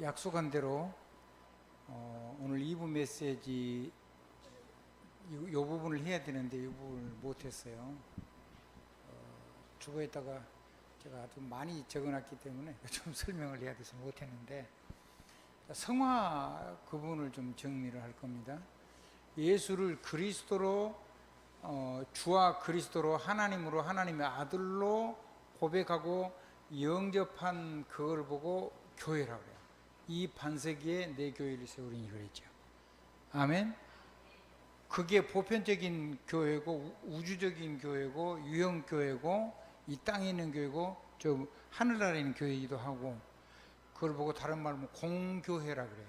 약속한 대로 오늘 2부 메시지 이 부분을 해야 되는데 이 부분을 못했어요. 주보에다가 제가 좀 많이 적어놨기 때문에 좀 설명을 해야 돼서 못했는데, 성화 그 부분을 좀 정리를 할 겁니다. 예수를 그리스도로 주와 그리스도로 하나님으로 하나님의 아들로 고백하고 영접한 그걸 보고 교회라고 그래요. 이 반세기에 내 교회를 세우리니 그랬죠. 아멘. 그게 보편적인 교회고 우주적인 교회고 유형 교회고 이 땅에 있는 교회고 저 하늘나라에 있는 교회이기도 하고, 그걸 보고 다른 말로 공교회라 그래요.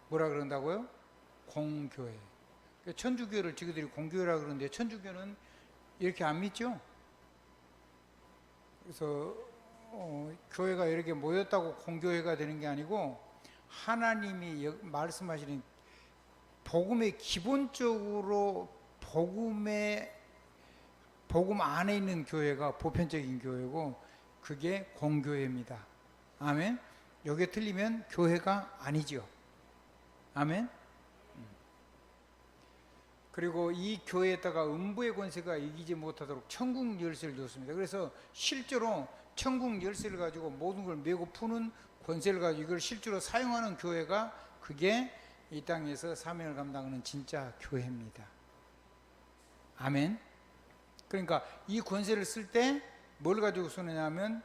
뭐라 그런다고요? 공교회. 천주교를 지그들이 공교회라 그러는데 천주교는 이렇게 안 믿죠? 그래서 교회가 이렇게 모였다고 공교회가 되는 게 아니고, 하나님이 말씀하시는 복음의 기본적으로 복음 안에 있는 교회가 보편적인 교회고, 그게 공교회입니다. 아멘. 여기에 틀리면 교회가 아니죠. 아멘. 그리고 이 교회에다가 음부의 권세가 이기지 못하도록 천국 열쇠를 줬습니다. 그래서 실제로 천국 열쇠를 가지고 모든 걸 메고 푸는 권세를 가지고 이걸 실제로 사용하는 교회가, 그게 이 땅에서 사명을 감당하는 진짜 교회입니다. 아멘. 그러니까 이 권세를 쓸 때 뭘 가지고 쓰느냐면,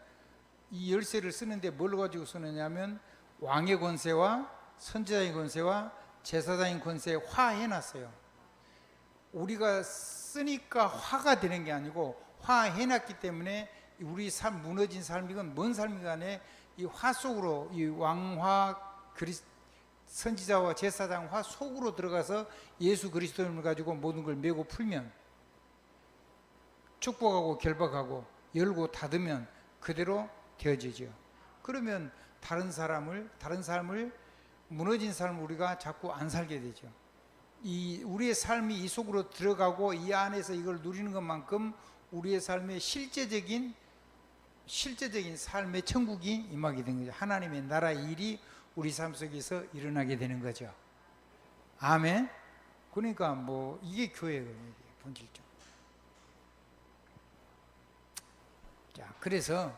이 열쇠를 쓰는데 뭘 가지고 쓰느냐면 왕의 권세와 선지자의 권세와 제사장의 권세에 화해놨어요. 우리가 쓰니까 화가 되는 게 아니고 화해놨기 때문에 우리 삶, 무너진 삶이건 뭔 삶이건 간에 이 화 속으로, 이 왕화 선지자와 제사장 화 속으로 들어가서 예수 그리스도를 가지고 모든 걸 메고 풀면, 축복하고 결박하고 열고 닫으면 그대로 되어지죠. 그러면 다른 삶을 무너진 삶을 우리가 자꾸 안 살게 되죠. 우리의 삶이 이 속으로 들어가고 이 안에서 이걸 누리는 것만큼 우리의 삶의 실제적인 삶의 천국이 임하게 된 거죠. 하나님의 나라의 일이 우리 삶 속에서 일어나게 되는 거죠. 아멘. 그러니까 이게 교회예요, 본질적. 자, 그래서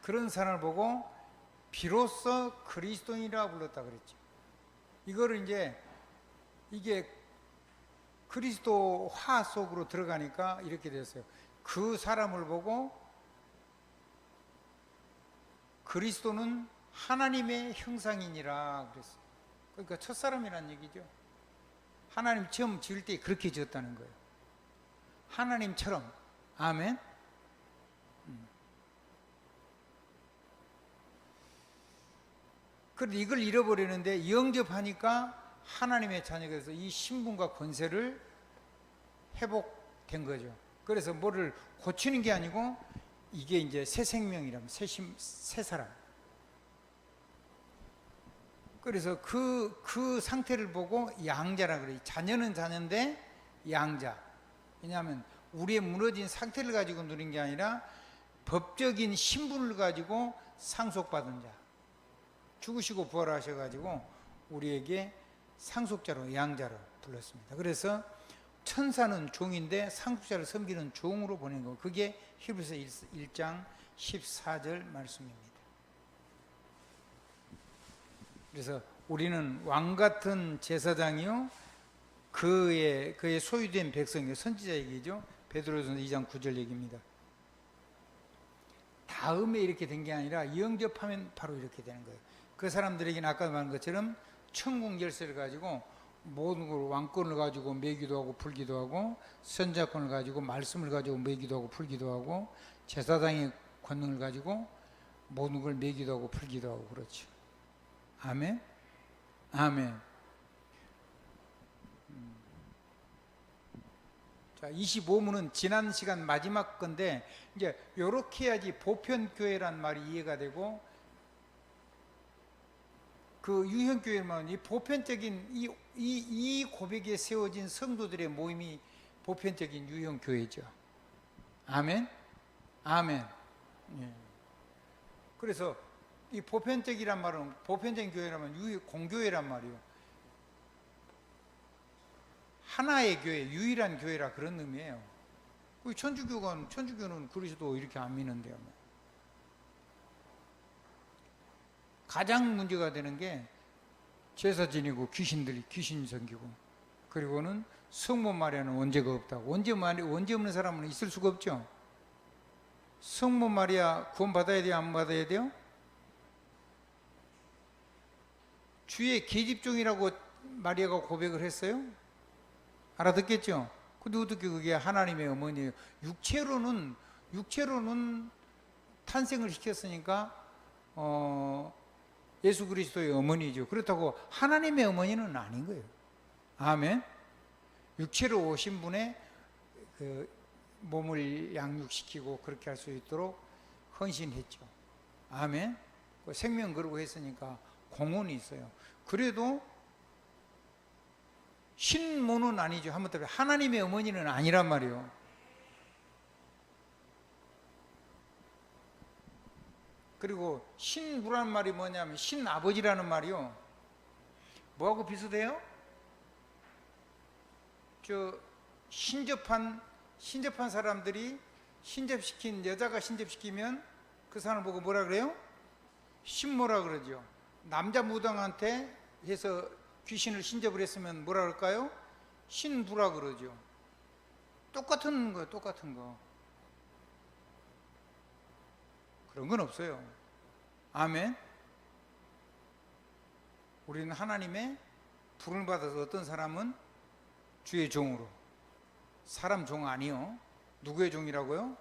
그런 사람을 보고 비로소 그리스도인이라 불렀다 그랬죠. 이거를 이게 그리스도화 속으로 들어가니까 이렇게 됐어요. 그 사람을 보고 그리스도는 하나님의 형상이니라 그랬어요. 그러니까 첫사람이란 얘기죠. 하나님 처음 지을 때 그렇게 지었다는 거예요. 하나님처럼. 아멘. 그런데 이걸 잃어버리는데 영접하니까 하나님의 자녀가 돼서 이 신분과 권세를 회복된 거죠. 그래서 뭐를 고치는 게 아니고 이게 이제 새 생명이라면 새 사람. 그래서 그 상태를 보고 양자라 그래요. 자녀는 자녀인데 양자. 왜냐하면 우리의 무너진 상태를 가지고 누린 게 아니라 법적인 신분을 가지고 상속받은 자. 죽으시고 부활하셔가지고 우리에게 상속자로, 양자로 불렀습니다. 그래서 천사는 종인데 상속자를 섬기는 종으로 보낸 거, 그게 히브리서 1장 14절 말씀입니다. 그래서 우리는 왕같은 제사장이요 그의 소유된 백성이요, 선지자 얘기죠. 베드로전서 2장 9절 얘기입니다. 다음에 이렇게 된 게 아니라 영접하면 바로 이렇게 되는 거예요. 그 사람들에게는 아까 말한 것처럼 천국 열쇠를 가지고 모든 걸, 왕권을 가지고 매기도 하고 풀기도 하고, 선자권을 가지고 말씀을 가지고 매기도 하고 풀기도 하고, 제사장의 권능을 가지고 모든 걸 매기도 하고 풀기도 하고 그렇죠. 아멘. 아멘. 자, 25문은 지난 시간 마지막 건데, 이제 요렇게 해야지 보편교회란 말이 이해가 되고, 그 유형교회는 이 보편적인 이 고백에 세워진 성도들의 모임이 보편적인 유형교회죠. 아멘. 아멘. 예. 그래서 이 보편적이란 말은, 보편적인 교회라면 공교회란 말이요. 하나의 교회, 유일한 교회라 그런 의미예요. 천주교는 그리스도 이렇게 안 믿는데요. 가장 문제가 되는 게 제사 지니고 귀신 섬기고, 그리고는 성모 마리아는 원죄가 없다고. 원죄 없는 사람은 있을 수가 없죠. 성모 마리아 구원 받아야 돼요, 안 받아야 돼요? 주의 계집종이라고 마리아가 고백을 했어요? 알아듣겠죠? 근데 어떻게 그게 하나님의 어머니예요? 육체로는 탄생을 시켰으니까 예수 그리스도의 어머니죠. 그렇다고 하나님의 어머니는 아닌 거예요. 아멘. 육체로 오신 분의 그 몸을 양육시키고 그렇게 할 수 있도록 헌신했죠. 아멘. 그 생명 걸고 했으니까 공헌이 있어요. 그래도 신모는 아니죠. 한번 더 하나님의 어머니는 아니란 말이에요. 그리고 신부란 말이 뭐냐면 신아버지라는 말이요. 뭐하고 비슷해요? 신접한 사람들이 여자가 신접시키면 그 사람을 보고 뭐라 그래요? 신모라 그러죠. 남자 무당한테 해서 귀신을 신접을 했으면 뭐라 그럴까요? 신부라 그러죠. 똑같은 거예요, 똑같은 거. 그런 건 없어요. 아멘. 우리는 하나님의 부름을 받아서 어떤 사람은 주의 종으로, 사람 종 아니요. 누구의 종이라고요?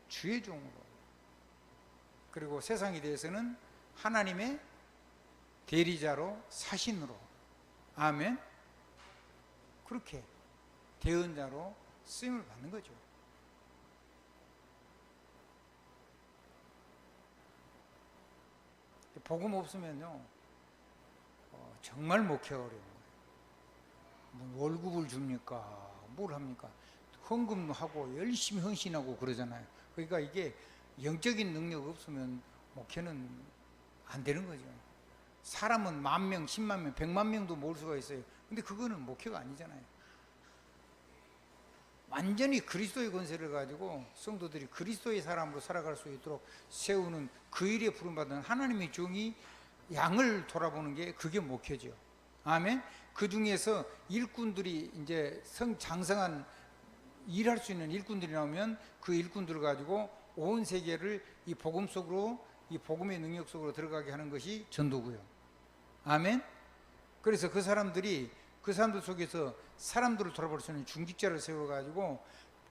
주의 종으로. 그리고 세상에 대해서는 하나님의 대리자로, 사신으로. 아멘. 그렇게 대언자로 쓰임을 받는 거죠. 복음 없으면요, 정말 목회가 어려운 거예요. 뭐 월급을 줍니까? 뭘 합니까? 헌금하고 열심히 헌신하고 그러잖아요. 그러니까 이게 영적인 능력 없으면 목회는 안 되는 거죠. 사람은 10,000명, 10만 명, 100만 명도 모을 수가 있어요. 근데 그거는 목회가 아니잖아요. 완전히 그리스도의 권세를 가지고 성도들이 그리스도의 사람으로 살아갈 수 있도록 세우는 그 일에 부름받은 하나님의 종이 양을 돌아보는 게 그게 목회죠. 아멘. 그 중에서 일꾼들이 이제 장성한 일할 수 있는 일꾼들이 나오면 그 일꾼들을 가지고 온 세계를 이 복음 속으로, 이 복음의 능력 속으로 들어가게 하는 것이 전도고요. 아멘. 그래서 그 사람들 속에서 사람들을 돌아볼 수 있는 중직자를 세워가지고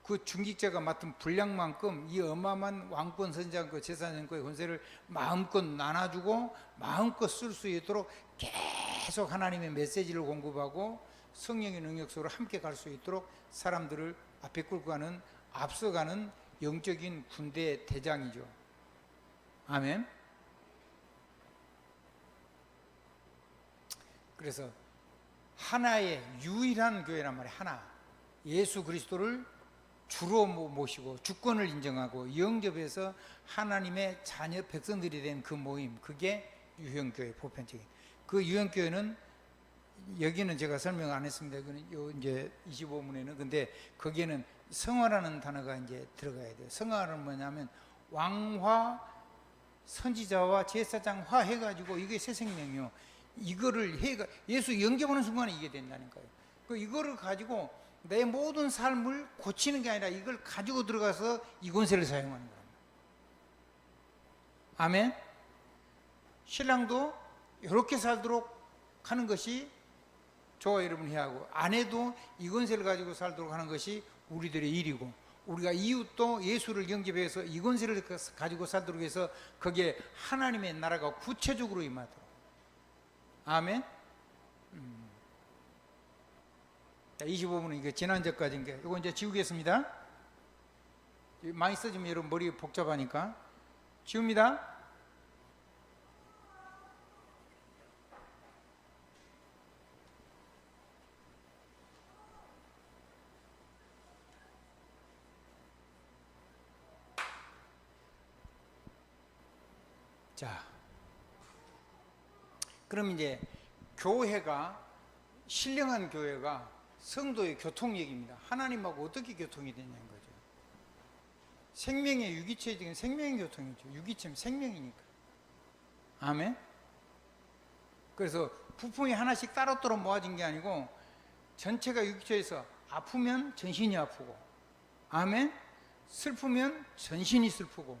그 중직자가 맡은 분량만큼 이 어마어마한 왕권, 선장권, 재산권의 권세를 마음껏 나눠주고 마음껏 쓸 수 있도록 계속 하나님의 메시지를 공급하고 성령의 능력 속으로 함께 갈 수 있도록 사람들을 앞에 끌고 가는, 앞서가는 영적인 군대 대장이죠. 아멘. 그래서 하나의 유일한 교회란 말이에요. 하나. 예수 그리스도를 주로 모시고 주권을 인정하고 영접해서 하나님의 자녀 백성들이 된 그 모임, 그게 유형교회, 보편적인. 그 유형교회는 여기는 제가 설명 안 했습니다. 이거는 이제 25문에는. 근데 거기에는 성화라는 단어가 이제 들어가야 돼요. 성화는 뭐냐면 왕화, 선지자와 제사장화 해가지고 이게 새 생명이요. 이거를 예수 영접하는 순간에 이게 된다니까요. 이거를 가지고 내 모든 삶을 고치는 게 아니라 이걸 가지고 들어가서 이 권세를 사용하는 거예요. 아멘. 신랑도 이렇게 살도록 하는 것이 저와 여러분이 해야 하고, 아내도 이 권세를 가지고 살도록 하는 것이 우리들의 일이고, 우리가 이웃도 예수를 영접해서 이 권세를 가지고 살도록 해서 거기에 하나님의 나라가 구체적으로 임하도록. 아멘. 25분은 이게 지난주까지인 게, 이거 이제 지우겠습니다. 많이 써지면 여러분 머리 복잡하니까 지웁니다. 자, 그럼 이제 교회가, 신령한 교회가 성도의 교통역입니다. 하나님하고 어떻게 교통이 되냐는 거죠. 생명의 유기체적인 생명의 교통이죠. 유기체는 생명이니까. 아멘. 그래서 부품이 하나씩 따로따로 모아진 게 아니고 전체가 유기체에서 아프면 전신이 아프고, 아멘. 슬프면 전신이 슬프고,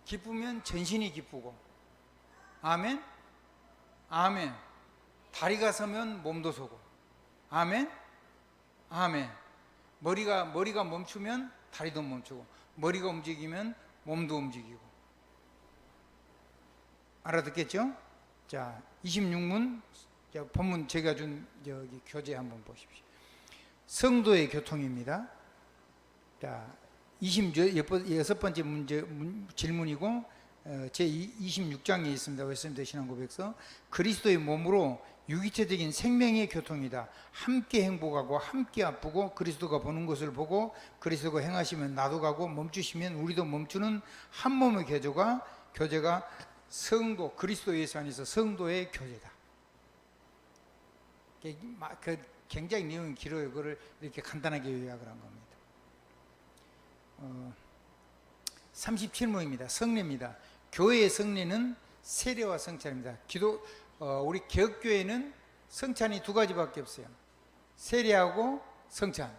기쁘면 전신이 기쁘고, 아멘. 아멘. 다리가 서면 몸도 서고, 아멘. 아멘. 머리가 멈추면 다리도 멈추고, 머리가 움직이면 몸도 움직이고. 알아듣겠죠? 자, 26문 본문 제가 준 여기 교재 한번 보십시오. 성도의 교통입니다. 자, 26번째 질문이고, 제 26장에 있습니다. 웨스민스터 신앙고백서. 그리스도의 몸으로 유기체적인 생명의 교통이다. 함께 행복하고 함께 아프고, 그리스도가 보는 것을 보고 그리스도가 행하시면 나도 가고 멈추시면 우리도 멈추는 한 몸의 교제가 성도, 그리스도 예수 안에서 성도의 교제다. 굉장히 내용이 길어요. 그걸 이렇게 간단하게 요약을 한 겁니다. 37문입니다. 성례입니다. 교회의 성례는 세례와 성찬입니다. 우리 개혁교회는 성찬이 두 가지밖에 없어요. 세례하고 성찬.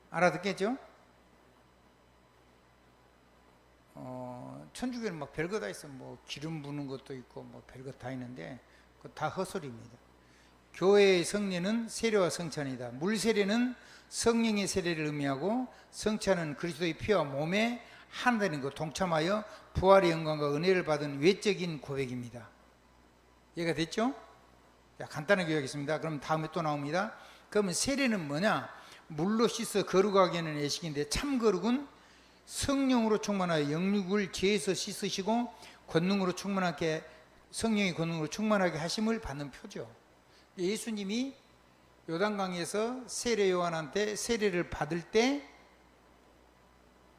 알아듣겠죠? 천주교는 막 별거 다 있어. 뭐 기름 부는 것도 있고 뭐 별거 다 있는데 그거 다 헛소리입니다. 교회의 성례는 세례와 성찬이다. 물 세례는 성령의 세례를 의미하고, 성찬은 그리스도의 피와 몸에 하나 되는 것, 동참하여 부활의 영광과 은혜를 받은 외적인 고백입니다. 이해가 됐죠? 자, 간단하게 요약하겠습니다. 그럼 다음에 또 나옵니다. 그러면 세례는 뭐냐? 물로 씻어 거룩하게 하는 예식인데, 참 거룩은 성령으로 충만하여 영육을 죄에서 씻으시고 권능으로 충만하게, 성령의 권능으로 충만하게 하심을 받는 표죠. 예수님이 요단강에서 세례 요한한테 세례를 받을 때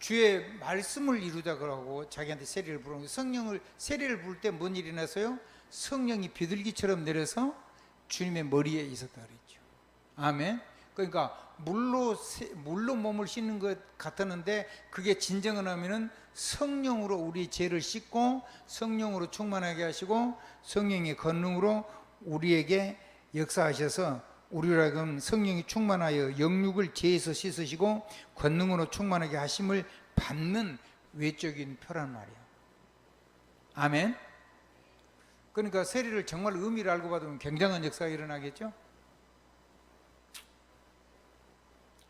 주의 말씀을 이루자 그러고 자기한테 세례를 부르는 거예요. 세례를 부를 때 뭔 일이 났어요? 성령이 비둘기처럼 내려서 주님의 머리에 있었다 그랬죠. 아멘. 그러니까 물로 몸을 씻는 것 같았는데, 그게 진정을 하면은 성령으로 우리 죄를 씻고 성령으로 충만하게 하시고 성령의 권능으로 우리에게 역사하셔서 우리로 하여금 성령이 충만하여 영육을 죄에서 씻으시고 권능으로 충만하게 하심을 받는 외적인 표란 말이에요. 아멘. 그러니까 세례를 정말 의미를 알고 받으면 굉장한 역사가 일어나겠죠.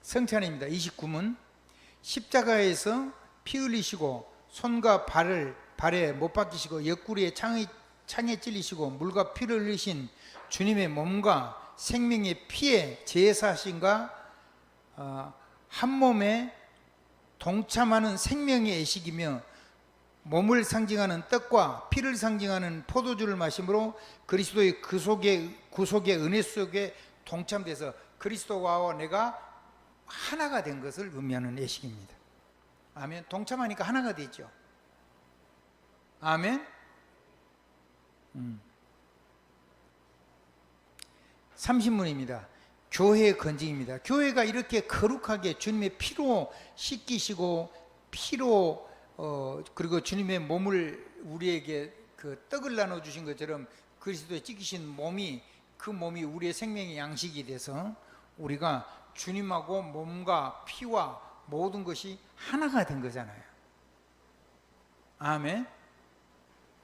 성찬입니다. 29문. 십자가에서 피 흘리시고 손과 발에 못 박히시고 옆구리에 창에 찔리시고 물과 피를 흘리신 주님의 몸과 생명의 피의 제사신과 한 몸에 동참하는 생명의 애식이며, 몸을 상징하는 떡과 피를 상징하는 포도주를 마심으로 그리스도의 구속의 은혜 속에 동참돼서 그리스도와 내가 하나가 된 것을 의미하는 예식입니다. 아멘. 동참하니까 하나가 되죠. 아멘. 30문입니다. 교회의 건징입니다. 교회가 이렇게 거룩하게 주님의 피로 씻기시고 그리고 주님의 몸을 우리에게 그 떡을 나눠 주신 것처럼 그리스도의 찢기신 몸이, 그 몸이 우리의 생명의 양식이 돼서 우리가 주님하고 몸과 피와 모든 것이 하나가 된 거잖아요. 아멘.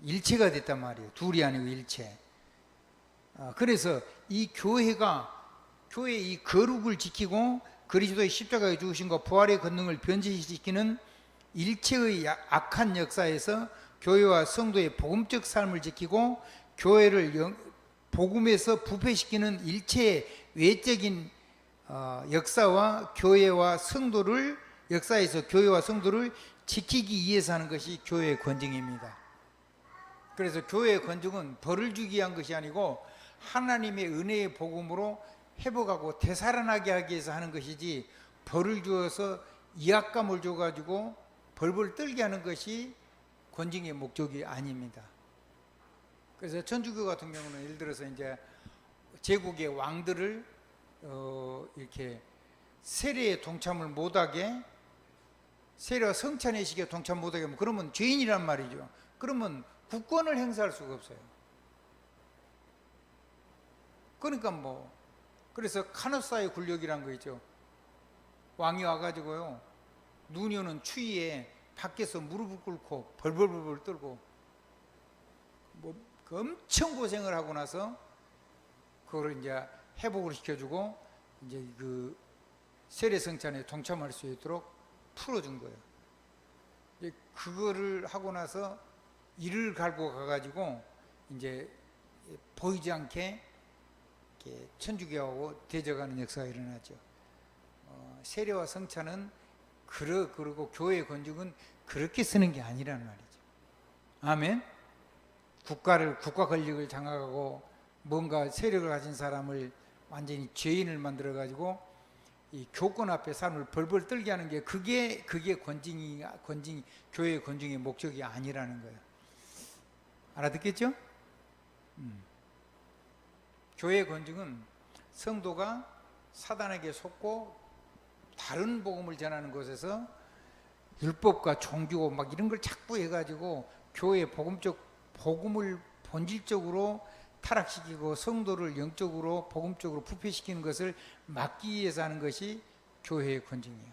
일체가 됐단 말이에요. 둘이 아니고 일체. 그래서 이 교회의 이 거룩을 지키고 그리스도의 십자가에 죽으신 것, 부활의 권능을 변질시키는 일체의 악한 역사에서 교회와 성도의 복음적 삶을 지키고 교회를 복음에서 부패시키는 일체의 외적인 역사와 교회와 성도를, 역사에서 교회와 성도를 지키기 위해서 하는 것이 교회의 권징입니다. 그래서 교회의 권징은 벌을 주기 위한 것이 아니고 하나님의 은혜의 복음으로 회복하고 되살아나게 하기 위해서 하는 것이지, 벌을 주어서 이악감을 줘가지고 벌벌 떨게 하는 것이 권징의 목적이 아닙니다. 그래서 천주교 같은 경우는 예를 들어서 이제 제국의 왕들을 이렇게 세례에 동참을 못하게, 세례와 성찬의식에 동참 못하게 하면 그러면 죄인이란 말이죠. 그러면 국권을 행사할 수가 없어요. 그러니까 그래서 카노사의 굴욕이란 거 있죠. 왕이 와가지고요, 눈이 오는 추위에 밖에서 무릎을 꿇고 벌벌벌 떨고 그 엄청 고생을 하고 나서 그걸 이제 회복을 시켜주고 이제 그 세례성찬에 동참할 수 있도록 풀어준 거예요. 이제 그거를 하고 나서 이를 갈고 가가지고 이제 보이지 않게 이렇게 천주교하고 대적하는 역사가 일어났죠. 세례와 성찬은 그리고 교회의 건축은 그렇게 쓰는 게 아니란 말이죠. 아멘. 국가 권력을 장악하고 뭔가 세력을 가진 사람을 완전히 죄인을 만들어 가지고 이 교권 앞에 사람을 벌벌 떨게 하는 게 그게 교회의 건중의 목적이 아니라는 거예요. 알아듣겠죠? 교회의 건중은 성도가 사단에게 속고 다른 복음을 전하는 곳에서 율법과 종교 막 이런 걸 자꾸 해가지고 교회의 복음을 본질적으로 타락시키고 성도를 영적으로 복음적으로 부패시키는 것을 막기 위해서 하는 것이 교회의 건증이에요.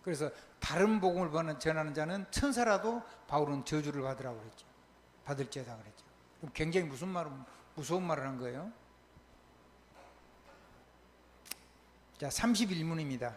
그래서 다른 복음을 전하는 자는 천사라도 바울은 저주를 받으라고 그랬죠. 받을 죄다 그랬죠. 그럼 굉장히 무서운 말을 한 거예요. 자, 31문입니다.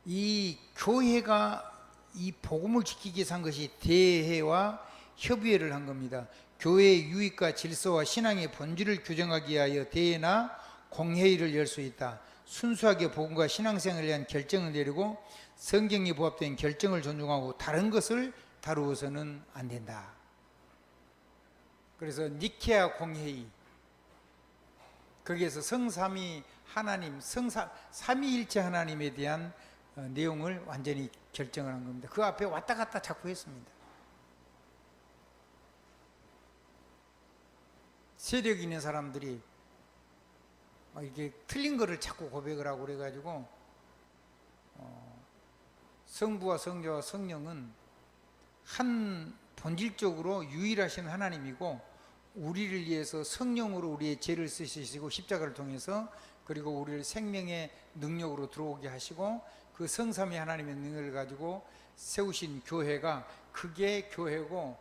이 교회가 이 복음을 지키기 위해서 한 것이 대회와 협의회를 한 겁니다. 교회의 유익과 질서와 신앙의 본질을 규정하기 위하여 대회나 공회의를 열 수 있다. 순수하게 복음과 신앙생활에 대한 결정을 내리고 성경에 부합된 결정을 존중하고 다른 것을 다루어서는 안 된다. 그래서 니케아 공회의, 거기에서 성삼위 하나님, 삼위일체 하나님에 대한 내용을 완전히 결정을 한 겁니다. 그 앞에 왔다 갔다 자꾸 했습니다. 세력 있는 사람들이 이게 틀린 거를 자꾸 고백을 하고 그래가지고 성부와 성자와 성령은 한 본질적으로 유일하신 하나님이고 우리를 위해서 성령으로 우리의 죄를 쓰시고 십자가를 통해서 그리고 우리를 생명의 능력으로 들어오게 하시고 그 성삼위 하나님의 능력을 가지고 세우신 교회가 그게 교회고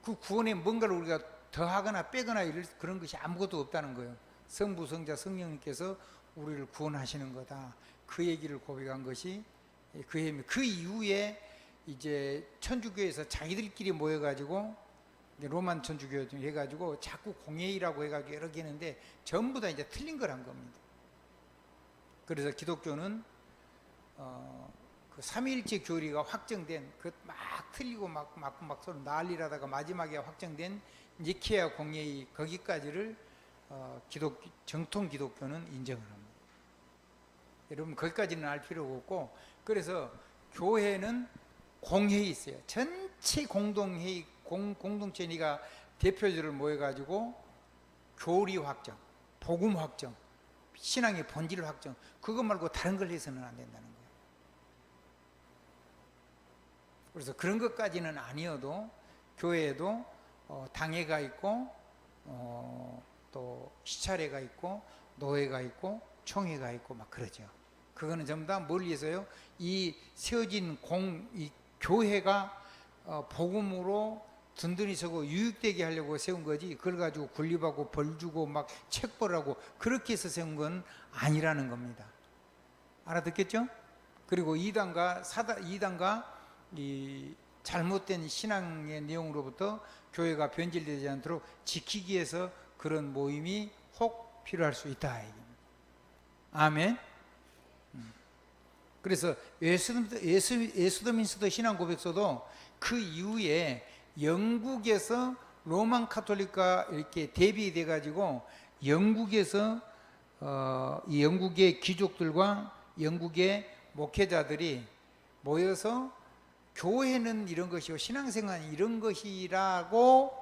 그 구원에 뭔가를 우리가 더하거나 빼거나 그런 것이 아무것도 없다는 거예요. 성부, 성자, 성령님께서 우리를 구원하시는 거다. 그 얘기를 고백한 것이 그 이후에 이제 천주교에서 자기들끼리 모여가지고 로만 천주교 해가지고 자꾸 공회의라고 해가지고 여러 개 했는데 전부 다 이제 틀린 걸 한 겁니다. 그래서 기독교는 그 삼위일체 교리가 확정된 그 막 틀리고 막 서로 난리라다가 마지막에 확정된 니케아 공회의 거기까지를 정통 기독교는 인정을 합니다. 여러분 거기까지는 알 필요가 없고 그래서 교회는 공회의 있어요. 전체 공동회의 공동체니가 대표들을 모여가지고 교리 확정, 복음 확정, 신앙의 본질 확정 그것 말고 다른 걸 해서는 안 된다는 거예요. 그래서 그런 것까지는 아니어도 교회에도 당회가 있고 또 시찰회가 있고 노회가 있고 총회가 있고 막 그러죠. 그거는 전부 다 뭘 위해서요? 이 세워진 이 교회가 복음으로 든든히 서고 유익되게 하려고 세운 거지 그걸 가지고 군립하고 벌 주고 막 책벌하고 그렇게 해서 세운 건 아니라는 겁니다. 알아듣겠죠? 그리고 이단과 이 잘못된 신앙의 내용으로부터 교회가 변질되지 않도록 지키기 위해서 그런 모임이 혹 필요할 수 있다. 아멘. 그래서 웨스트민스터 신앙 고백서도 그 이후에 영국에서 로만 카톨릭과 이렇게 대비돼 가지고 영국에서 이 영국의 귀족들과 영국의 목회자들이 모여서 교회는 이런 것이고 신앙생활은 이런 것이라고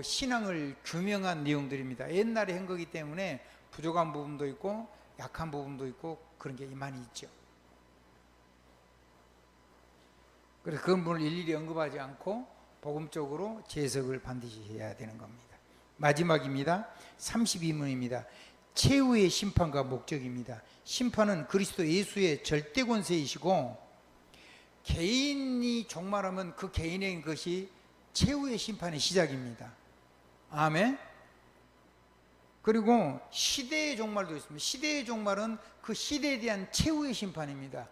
신앙을 규명한 내용들입니다. 옛날에 한 거기 때문에 부족한 부분도 있고 약한 부분도 있고 그런 게 많이 있죠. 그래서 그런 부분을 일일이 언급하지 않고 복음적으로 재해석을 반드시 해야 되는 겁니다. 마지막입니다. 32문입니다. 최후의 심판과 목적입니다. 심판은 그리스도 예수의 절대 권세이시고 개인이 종말하면 그 개인의 것이 최후의 심판의 시작입니다. 아멘. 그리고 시대의 종말도 있습니다. 시대의 종말은 그 시대에 대한 최후의 심판입니다.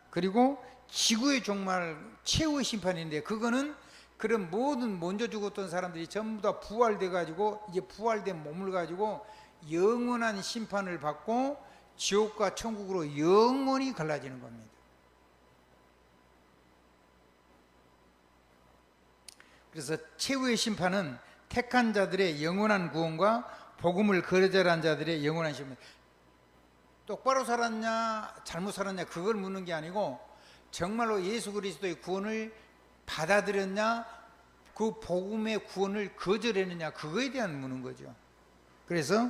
그리고 지구의 종말, 최후의 심판인데 그거는 그런 모든 먼저 죽었던 사람들이 전부 다 부활돼 가지고 이제 부활된 몸을 가지고 영원한 심판을 받고 지옥과 천국으로 영원히 갈라지는 겁니다. 그래서 최후의 심판은 택한 자들의 영원한 구원과 복음을 거절한 자들의 영원한 심판. 똑바로 살았냐 잘못 살았냐 그걸 묻는 게 아니고 정말로 예수 그리스도의 구원을 받아들였냐 그 복음의 구원을 거절했느냐 그거에 대한 묻는 거죠. 그래서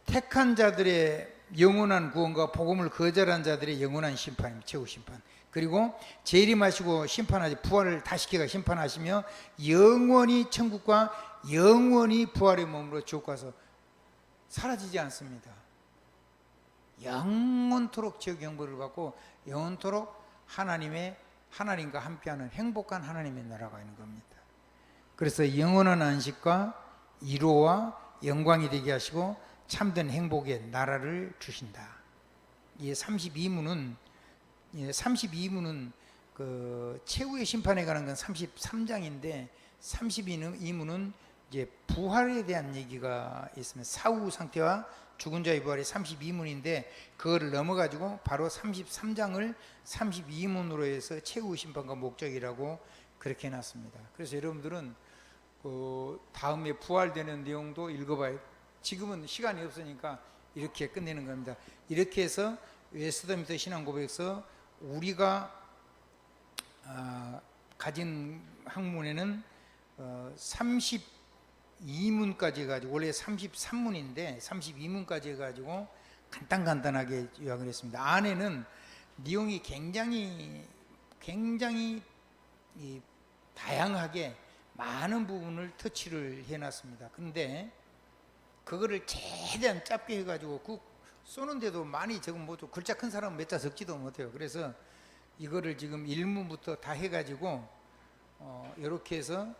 택한 자들의 영원한 구원과 복음을 거절한 자들의 영원한 심판입니다. 최후 심판. 그리고 재림하시고 심판하시 부활을 다시 기가 심판하시며 영원히 천국과 영원히 부활의 몸으로 지옥 가서 사라지지 않습니다. 영원토록 지옥 형벌을 받고 영원토록 하나님과 함께하는 행복한 하나님의 나라가 있는 겁니다. 그래서 영원한 안식과 위로와 영광이 되게 하시고 참된 행복의 나라를 주신다. 이 32문은 그 최후의 심판에 관한 건 33장인데 32문은 이제 부활에 대한 얘기가 있습니다. 사후 상태와 죽은 자의 부활이 32문인데 그거를 넘어가지고 바로 33장을 32문으로 해서 최후의 심판과 목적이라고 그렇게 해놨습니다. 그래서 여러분들은 그 다음에 부활되는 내용도 읽어봐요. 지금은 시간이 없으니까 이렇게 끝내는 겁니다. 이렇게 해서 웨스트민스터 신앙고백에서 우리가 가진 학문에는 32문까지 해가지고 원래 33문인데 32문까지 해가지고 간단하게 요약을 했습니다. 안에는 내용이 굉장히 다양하게 많은 부분을 터치를 해놨습니다. 그런데 그거를 최대한 짧게 해가지고 그 쏘는데도 많이 적으면 뭐죠? 글자 큰 사람은 몇 자 적지도 못해요. 그래서 이거를 지금 1문부터 다 해가지고 이렇게 해서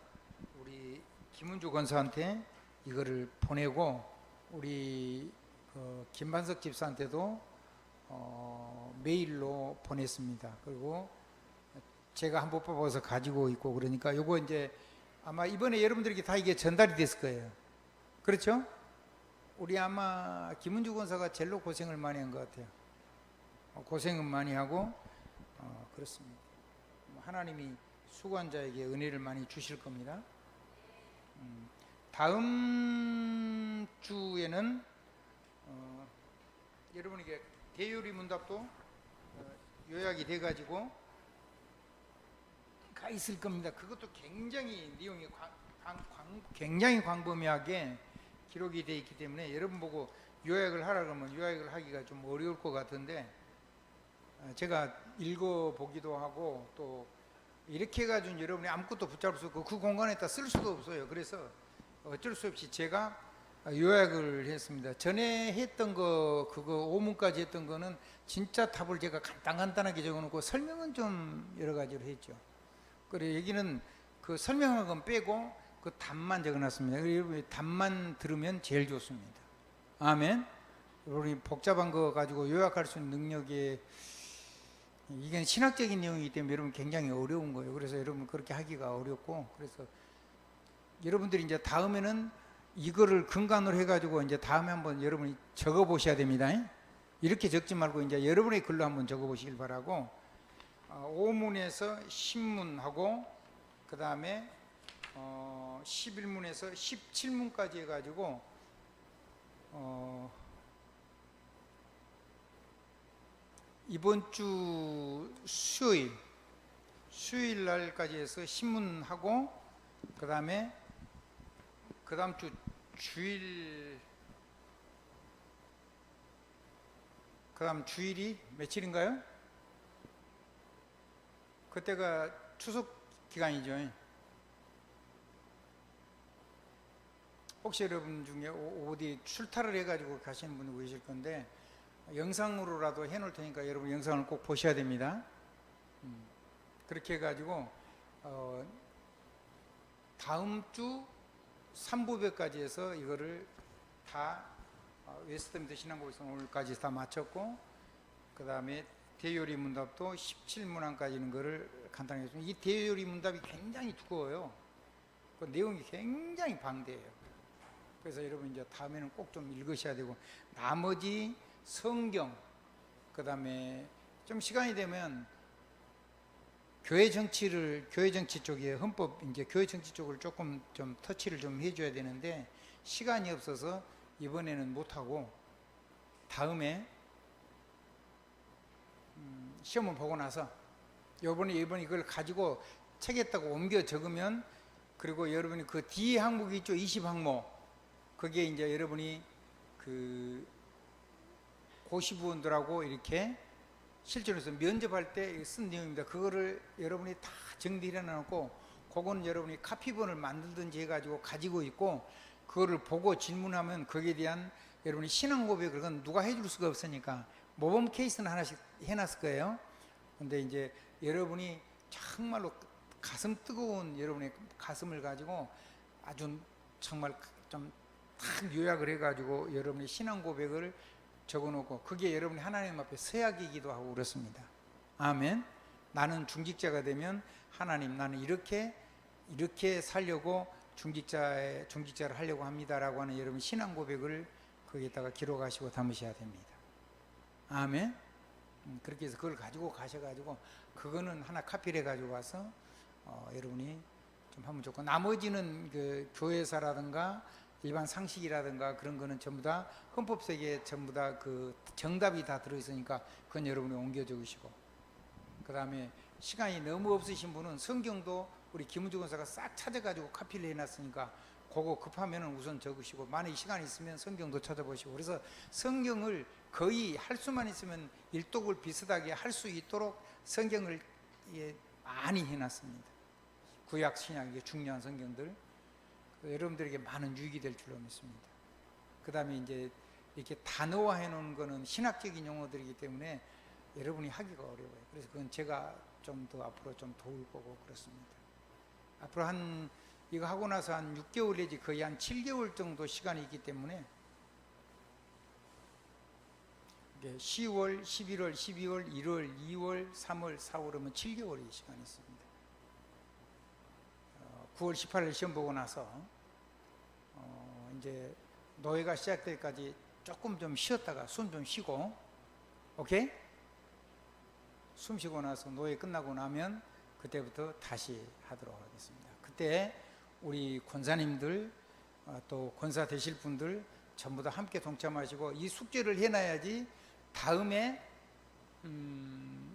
우리 김은주 권사한테 이거를 보내고 우리 김반석 집사한테도 메일로 보냈습니다. 그리고 제가 한번 뽑아서 가지고 있고 그러니까 요거 이제 아마 이번에 여러분들에게 다 이게 전달이 됐을 거예요. 그렇죠? 우리 아마 김은주 권사가 제일로 고생을 많이 한 것 같아요. 고생은 많이 하고 그렇습니다. 하나님이 수고한 자에게 은혜를 많이 주실 겁니다. 다음 주에는 여러분에게 대요리 문답도 요약이 돼가지고 가 있을 겁니다. 그것도 굉장히 내용이 굉장히 광범위하게 기록이 되어 있기 때문에 여러분 보고 요약을 하라 그러면 요약을 하기가 좀 어려울 것 같은데 제가 읽어보기도 하고 또 이렇게 해가지고 여러분이 아무것도 붙잡을 수 없고 그 공간에다 쓸 수도 없어요. 그래서 어쩔 수 없이 제가 요약을 했습니다. 전에 했던 거 그거 5문까지 했던 거는 진짜 답을 제가 간단하게 적어놓고 설명은 좀 여러 가지로 했죠. 그래 여기는 그 설명한 건 빼고 그 답만 적어놨습니다. 여러분이 답만 들으면 제일 좋습니다. 아멘. 여러분이 복잡한 거 가지고 요약할 수 있는 능력이 이게 신학적인 내용이기 때문에 여러분 굉장히 어려운 거예요. 그래서 여러분 그렇게 하기가 어렵고 그래서 여러분들이 이제 다음에는 이거를 근간으로 해가지고 이제 다음에 한번 여러분이 적어 보셔야 됩니다. 이렇게 적지 말고 이제 여러분의 글로 한번 적어 보시길 바라고 5문에서 10문하고 그 다음에 11문에서 17문까지 해가지고 이번 주 수요일 수요일 날까지 해서 신문하고 그다음에 그다음 주 주일 그다음 주일이 며칠인가요? 그때가 추석 기간이죠. 혹시 여러분 중에 어디 출타를 해가지고 가시는 분이 계실 건데 영상으로라도 해놓을 테니까 여러분 영상을 꼭 보셔야 됩니다. 그렇게 해가지고 다음 주 3부배까지 해서 이거를 다 웨스트민트 신앙고에서 오늘까지 다 마쳤고 그 다음에 대요리 문답도 17문항까지 있는 거를 간단하게 했습니다. 이 대요리 문답이 굉장히 두꺼워요. 그 내용이 굉장히 방대해요. 그래서 여러분 이제 다음에는 꼭 좀 읽으셔야 되고 나머지 성경 그 다음에 좀 시간이 되면 교회 정치 쪽에 헌법 이제 교회 정치 쪽을 조금 좀 터치를 좀 해줘야 되는데 시간이 없어서 이번에는 못하고 다음에 시험을 보고 나서 이번에 이걸 가지고 책에다가 옮겨 적으면 그리고 여러분이 그 뒤에 항목이 있죠. 20항목 그게 이제 여러분이 그 고시부원들하고 이렇게 실제로 면접할 때 쓴 내용입니다. 그거를 여러분이 다 정리해 놔놓고 그거는 여러분이 카피본을 만들든지 해가지고 가지고 있고 그거를 보고 질문하면 거기에 대한 여러분이 신앙 고백을 그건 누가 해줄 수가 없으니까 모범 케이스는 하나씩 해놨을 거예요. 근데 이제 여러분이 정말로 가슴 뜨거운 여러분의 가슴을 가지고 아주 정말 좀 딱 요약을 해가지고 여러분의 신앙 고백을 적어놓고 그게 여러분이 하나님 앞에 서약이기도 하고 그렇습니다. 아멘. 나는 중직자가 되면 하나님 나는 이렇게 살려고 중직자를 하려고 합니다라고 하는 여러분 신앙 고백을 거기에다가 기록하시고 담으셔야 됩니다. 아멘. 그렇게 해서 그걸 가지고 가셔가지고 그거는 하나 카피를 해가지고 와서 여러분이 좀 하면 좋고 나머지는 그 교회사라든가 일반 상식이라든가 그런 거는 전부 다 헌법세계에 전부 다 그 정답이 다 들어있으니까 그건 여러분이 옮겨 적으시고 그 다음에 시간이 너무 없으신 분은 성경도 우리 김은주 권사가 싹 찾아가지고 카피를 해놨으니까 그거 급하면 우선 적으시고 만약에 시간이 있으면 성경도 찾아보시고 그래서 성경을 거의 할 수만 있으면 일독을 비슷하게 할 수 있도록 성경을 많이 해놨습니다. 구약 신약 이게 중요한 성경들 여러분들에게 많은 유익이 될 줄로 믿습니다. 그 다음에 이제 이렇게 단어화해 놓은 거는 신학적인 용어들이기 때문에 여러분이 하기가 어려워요. 그래서 그건 제가 좀 더 앞으로 좀 도울 거고 그렇습니다. 앞으로 이거 하고 나서 한 6개월 내지 거의 한 7개월 정도 시간이 있기 때문에 10월, 11월, 12월, 1월, 2월, 3월, 4월 하면 7개월의 시간이 있습니다. 9월 18일 시험 보고 나서 이제 노예가 시작될 때까지 조금 좀 쉬었다가 숨 좀 쉬고 오케이? 숨 쉬고 나서 노예 끝나고 나면 그때부터 다시 하도록 하겠습니다. 그때 우리 권사님들 또 권사 되실 분들 전부 다 함께 동참하시고 이 숙제를 해놔야지 다음에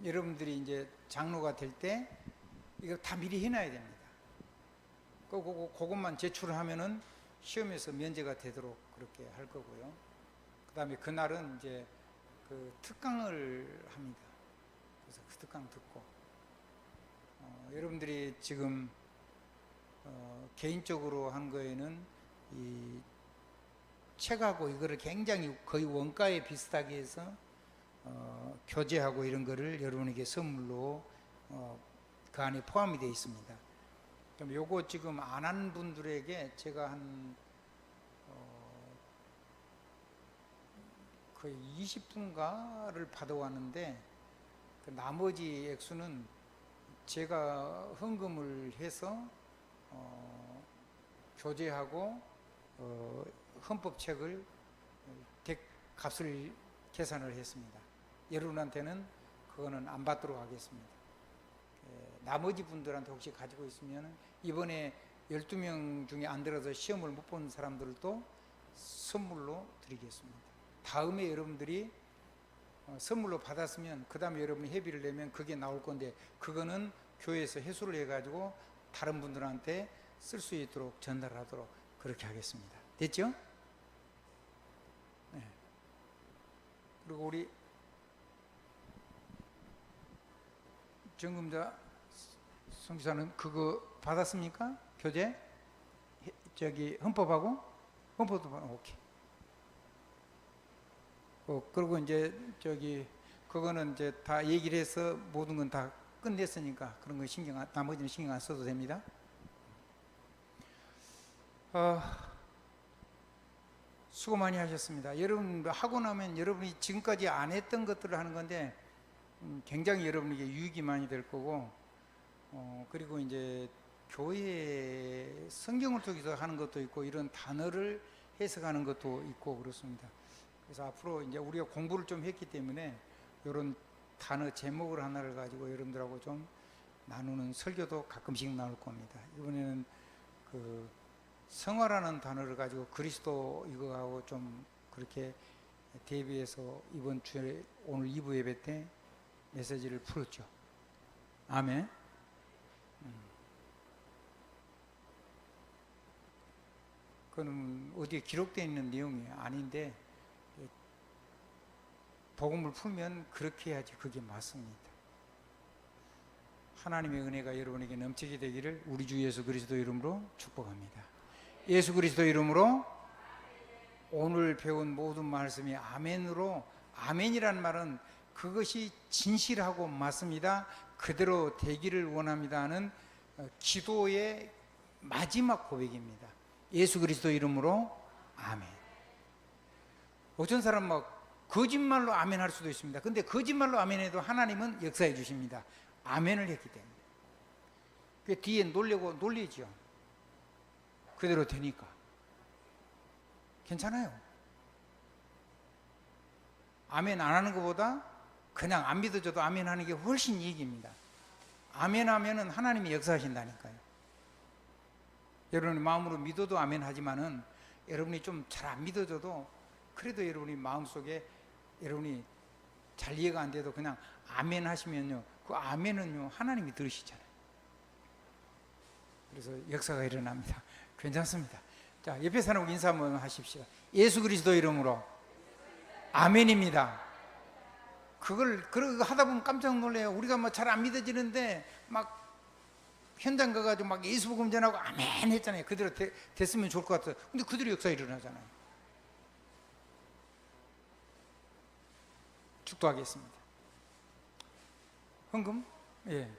여러분들이 이제 장로가 될 때 이거 다 미리 해놔야 됩니다. 그것만 제출을 하면은 시험에서 면제가 되도록 그렇게 할 거고요. 그 다음에 그날은 이제 그 특강을 합니다. 그래서 그 특강 듣고 여러분들이 지금 개인적으로 한 거에는 이 책하고 이거를 굉장히 거의 원가에 비슷하게 해서 교재하고 이런 거를 여러분에게 선물로 그 안에 포함이 되어 있습니다. 그럼 요거 지금 안 한 분들에게 제가 한 거의 20분가를 받아왔는데 그 나머지 액수는 제가 헌금을 해서 교재하고 헌법책을 값을 계산을 했습니다. 여러분한테는 그거는 안 받도록 하겠습니다. 나머지 분들한테 혹시 가지고 있으면 이번에 12명 중에 안 들어서 시험을 못 본 사람들도 선물로 드리겠습니다. 다음에 여러분들이 선물로 받았으면 그 다음에 여러분이 회비를 내면 그게 나올 건데 그거는 교회에서 해소를 해가지고 다른 분들한테 쓸 수 있도록 전달하도록 그렇게 하겠습니다. 됐죠? 네. 그리고 우리 정금자 성기사는 그거 받았습니까? 교재? 저기 헌법하고? 헌법도 오케이. 그리고 이제 저기 그거는 이제 다 얘기를 해서 모든 건 다 끝냈으니까 그런 거 나머지는 신경 안 써도 됩니다. 수고 많이 하셨습니다. 여러분 하고 나면 여러분이 지금까지 안 했던 것들을 하는 건데 굉장히 여러분에게 유익이 많이 될 거고 그리고 이제 교회 성경을 통해서 하는 것도 있고 이런 단어를 해석하는 것도 있고 그렇습니다. 그래서 앞으로 이제 우리가 공부를 좀 했기 때문에 이런 단어 제목을 하나를 가지고 여러분들하고 좀 나누는 설교도 가끔씩 나올 겁니다. 이번에는 그 성화라는 단어를 가지고 그리스도 이거하고 좀 그렇게 대비해서 이번 주에 오늘 2부 예배 때 메시지를 풀었죠. 아멘. 그건 어디에 기록되어 있는 내용이 아닌데 복음을 풀면 그렇게 해야지 그게 맞습니다. 하나님의 은혜가 여러분에게 넘치게 되기를 우리 주 예수 그리스도 이름으로 축복합니다. 예수 그리스도 이름으로 오늘 배운 모든 말씀이 아멘으로, 아멘이란 말은 그것이 진실하고 맞습니다, 그대로 되기를 원합니다 하는 기도의 마지막 고백입니다. 예수 그리스도 이름으로 아멘. 어떤 사람 막 거짓말로 아멘 할 수도 있습니다. 근데 거짓말로 아멘해도 하나님은 역사해 주십니다. 아멘을 했기 때문에. 그 뒤에 놀리죠. 그대로 되니까. 괜찮아요. 아멘 안 하는 것보다 그냥 안 믿어줘도 아멘 하는 게 훨씬 이익입니다. 아멘 하면은 하나님이 역사하신다니까요. 여러분이 마음으로 믿어도 아멘 하지만은 여러분이 좀 잘 안 믿어줘도 그래도 여러분이 마음속에 여러분이 잘 이해가 안 돼도 그냥 아멘 하시면요, 그 아멘은요 하나님이 들으시잖아요. 그래서 역사가 일어납니다. 괜찮습니다. 자, 옆에 사람하고 인사 한번 하십시오. 예수 그리스도 이름으로 아멘입니다. 그걸 하다 보면 깜짝 놀래요. 우리가 뭐 잘 안 믿어지는데 막 현장 가가지고 막 예수 복음 전하고 아멘 했잖아요. 그대로 됐으면 좋을 것 같아요. 근데 그대로 역사 일어나잖아요. 축도하겠습니다. 헌금? 예.